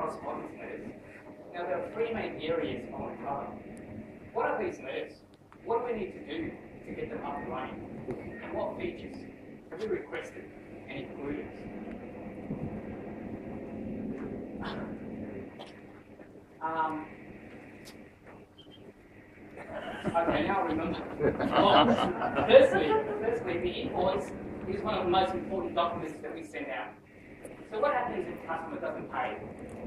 correspondence letters. Now, there are three main areas I want to cover. What are these letters? What do we need to do to get them up and running? And what features have we requested and included? Okay, now I remember. Firstly, the invoice is one of the most important documents that we send out. So what happens if the customer doesn't pay?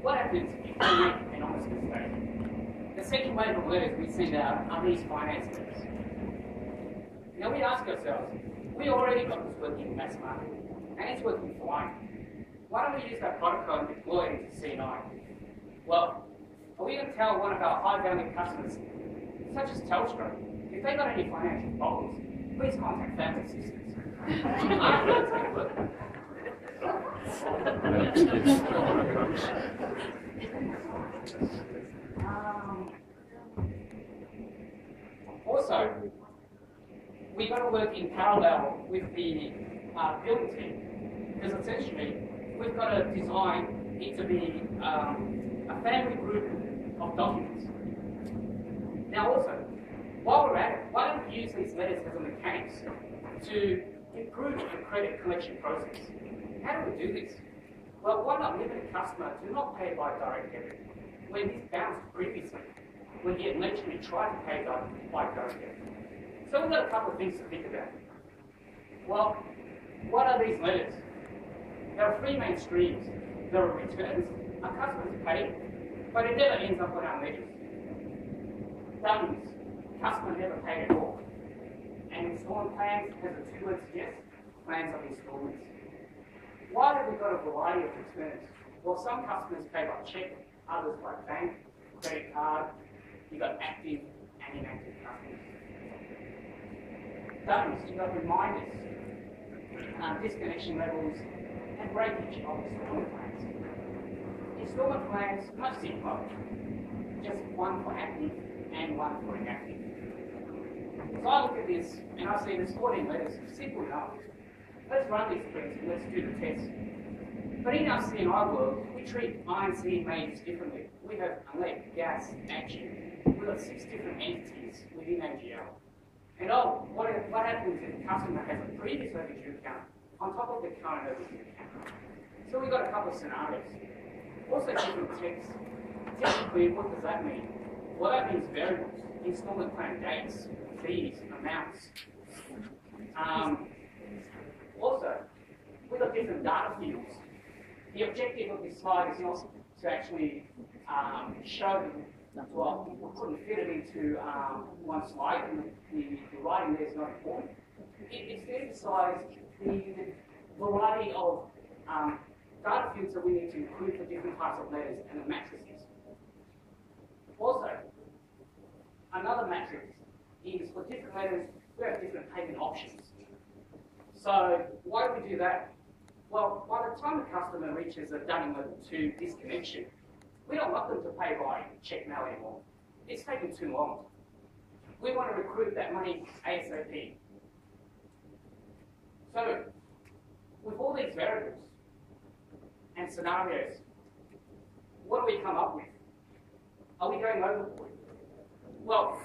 What happens if we make an honest mistake? The second wave of letters we send out are these finance letters. Now we ask ourselves, we already got this working in mass market, and it's working fine. Why don't we use that protocol and deploy it into C&I? Well, are we going to tell one of our high-value customers, such as Telstra, if they've got any financial problems, please contact Family Systems. Also, we've got to work in parallel with the building team, because essentially we've got to design it to be a family group of documents. Now also, while we're at it, why don't we use these letters as a mechanics to improve the credit collection process? How do we do this? Well, why not limit a customer to not pay by direct debit when this bounced previously, when he had literally tried to pay by direct debit? So we've got a couple of things to think about. Well, what are these letters? There are three main streams. There are returns, a customer's paid, but it never ends up on our ledgers. Dummies, customer never paid at all. And installment plans has a 2 words yes, plans of installments. Why have we got a variety of returns? Well, some customers pay by check, others by bank, credit card. You've got active and inactive customers. Dummies, you've got reminders, disconnection levels, and breakage of installment plans. Installment plans, much simpler, just one for active and one for inactive. So I look at this and I see there's 14 letters, simple enough. Let's run these things and let's do the test. But in our C&I world, we treat I&C majors differently. We have elect, gas, AGM. We've got 6 different entities within AGL. And what happens if the customer has a previous overdue account on top of the current overdue account? So we've got a couple of scenarios. Also different texts. Technically, what does that mean? Well, that means variables, installment plan dates, fees, amounts. Also, we've got different data fields. The objective of this slide is not to actually show, well, we couldn't fit it into one slide, and the writing there is not important. It's to emphasize the variety of data fields that we need to include for different types of letters and the matrices. Also, another matrix is for different letters, we have different payment options. So why do we do that? Well, by the time the customer reaches a Dunning level 2 disconnection, we don't want them to pay by check now anymore. It's taken too long. We want to recruit that money ASAP. So, with all these variables and scenarios, what do we come up with? Are we going overboard? Well,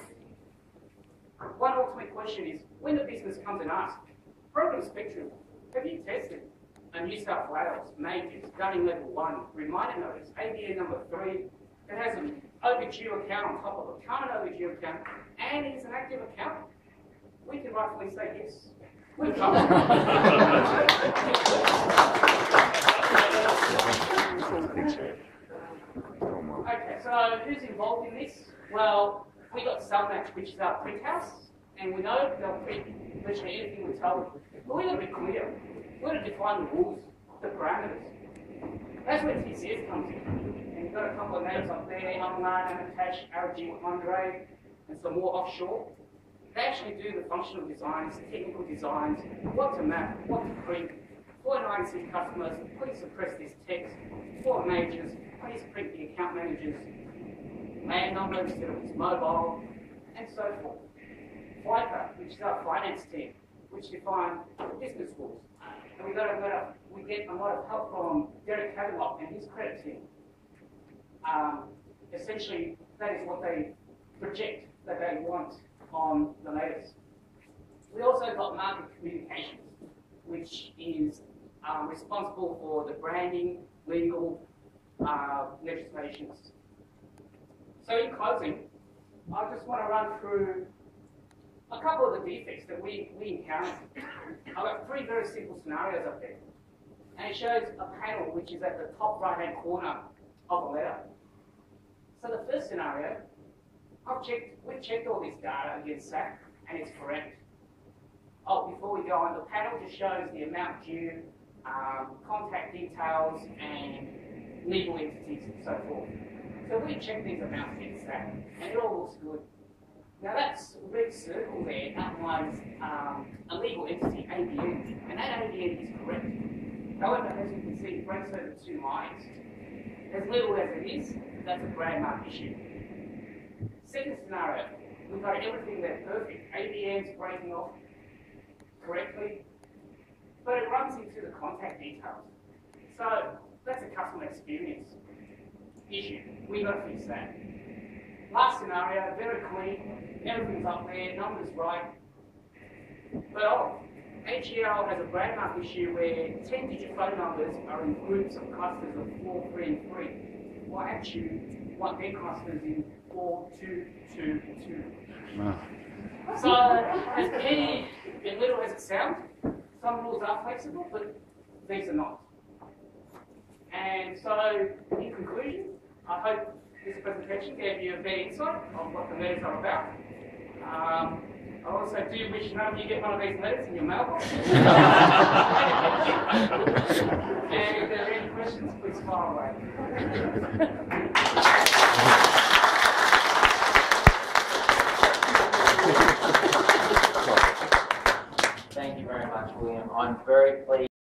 one ultimate question is, when the business comes and asks, Program Spectrum, have you tested a New South Wales majors Dunning level 1 reminder notice, ABN number 3, that has an overdue account on top of a current overdue account and is an active account? We can rightfully say yes. We've covered Okay, so who's involved in this? Well, we got Cellmatch, which is our print house, and we know they'll print virtually anything we tell them. But we've got to be clear. We've got to define the rules, the parameters. That's where TCS comes in. And you've got a couple of names up there, Amlan, Amitash, Arajit, Andre, and some more offshore. They actually do the functional designs, technical designs, what to map, what to print. For an INC customers, please suppress this text. For majors, please print the account manager's land number instead of his mobile, and so forth. FICA, which is our finance team, which define business rules. And we get a lot of help from Derek Havelock and his credit team. essentially that is what they project that they want on the natives. We also got market communications, which is responsible for the branding, legal legislations. So in closing, I just want to run through a couple of the defects that we encountered. I've got 3 very simple scenarios up there. And it shows a panel which is at the top right-hand corner of a letter. So the first scenario, we've checked all this data against SAC, and it's correct. Oh, before we go on, the panel just shows the amount due, contact details, and legal entities and so forth. So we check these amounts against that, and it all looks good. Now that's red circle there outlines a legal entity, ABN, and that ABN is correct. However, as you can see, it breaks over 2 lines. As little as it is, that's a grey mark issue. Second scenario, we've got everything there perfect. ABN's breaking off correctly, but it runs into the contact details. So that's a customer experience issue. We've got to fix that. Last scenario, very clean, everything's up there, numbers right. But HEL has a brand mark issue where 10-digit phone numbers are in groups of clusters of 4, 3, and 3. While actually want their clusters in 4, 2, 2, 2. Wow. So, as many and little as it sounds, some rules are flexible, but these are not. And so, in conclusion, I hope this presentation gave you a better insight on what the letters are about. I also do wish none of you get one of these letters in your mailbox. And if there are any questions, please fire away. Thank you very much, William. I'm very pleased.